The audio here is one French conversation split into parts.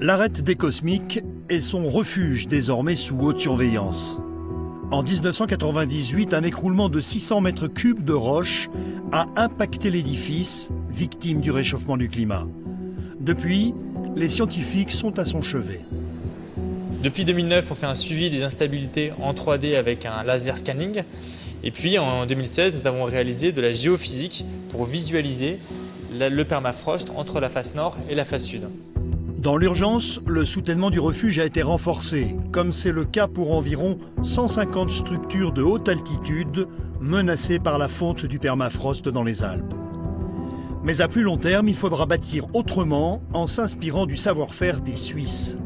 L'arête des Cosmiques est son refuge désormais sous haute surveillance. En 1998, un écroulement de 600 mètres cubes de roches a impacté l'édifice, victime du réchauffement du climat. Depuis, les scientifiques sont à son chevet. Depuis 2009, on fait un suivi des instabilités en 3D avec un laser scanning. Et puis en 2016, nous avons réalisé de la géophysique pour visualiser le permafrost entre la face nord et la face sud. Dans l'urgence, le soutènement du refuge a été renforcé, comme c'est le cas pour environ 150 structures de haute altitude menacées par la fonte du permafrost dans les Alpes. Mais à plus long terme, il faudra bâtir autrement en s'inspirant du savoir-faire des Suisses.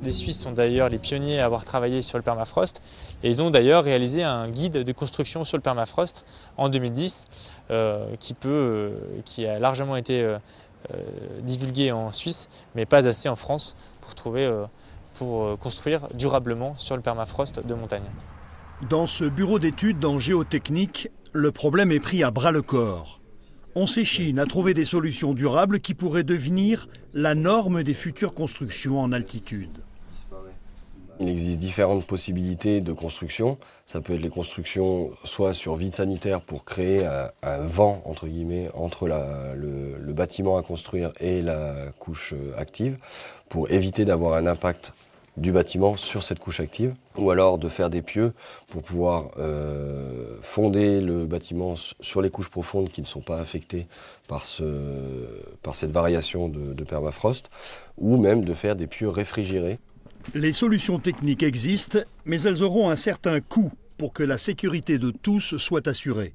Les Suisses sont d'ailleurs les pionniers à avoir travaillé sur le permafrost et ils ont d'ailleurs réalisé un guide de construction sur le permafrost en 2010 qui a largement été divulgué en Suisse mais pas assez en France pour construire durablement sur le permafrost de montagne. Dans ce bureau d'études en géotechnique, le problème est pris à bras-le-corps. On s'échine à trouver des solutions durables qui pourraient devenir la norme des futures constructions en altitude. Il existe différentes possibilités de construction. Ça peut être les constructions soit sur vide sanitaire pour créer un vent entre guillemets entre le bâtiment à construire et la couche active pour éviter d'avoir un impact du bâtiment sur cette couche active, ou alors de faire des pieux pour pouvoir fonder le bâtiment sur les couches profondes qui ne sont pas affectées par cette variation de permafrost, ou même de faire des pieux réfrigérés. Les solutions techniques existent, mais elles auront un certain coût pour que la sécurité de tous soit assurée.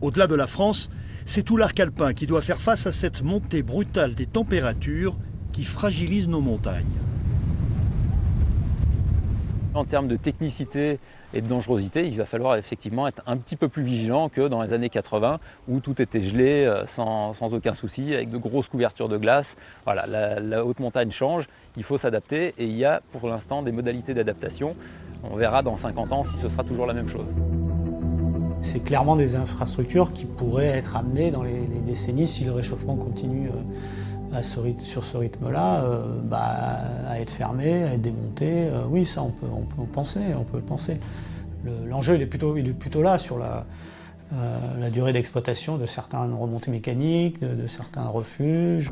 Au-delà de la France, c'est tout l'arc alpin qui doit faire face à cette montée brutale des températures qui fragilise nos montagnes. En termes de technicité et de dangerosité, il va falloir effectivement être un petit peu plus vigilant que dans les années 80 où tout était gelé sans aucun souci, avec de grosses couvertures de glace. Voilà, la haute montagne change, il faut s'adapter et il y a pour l'instant des modalités d'adaptation. On verra dans 50 ans si ce sera toujours la même chose. C'est clairement des infrastructures qui pourraient être amenées dans les décennies si le réchauffement continue sur ce rythme-là, à être fermé, à être démonté. Oui, ça on peut le penser. L'enjeu il est plutôt là sur la durée d'exploitation de certaines remontées mécaniques, de certains refuges.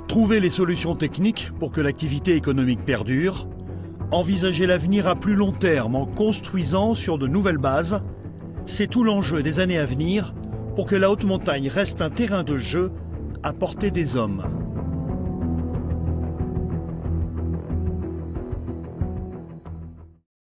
Trouver les solutions techniques pour que l'activité économique perdure, envisager l'avenir à plus long terme en construisant sur de nouvelles bases, c'est tout l'enjeu des années à venir pour que la haute montagne reste un terrain de jeu à portée des hommes.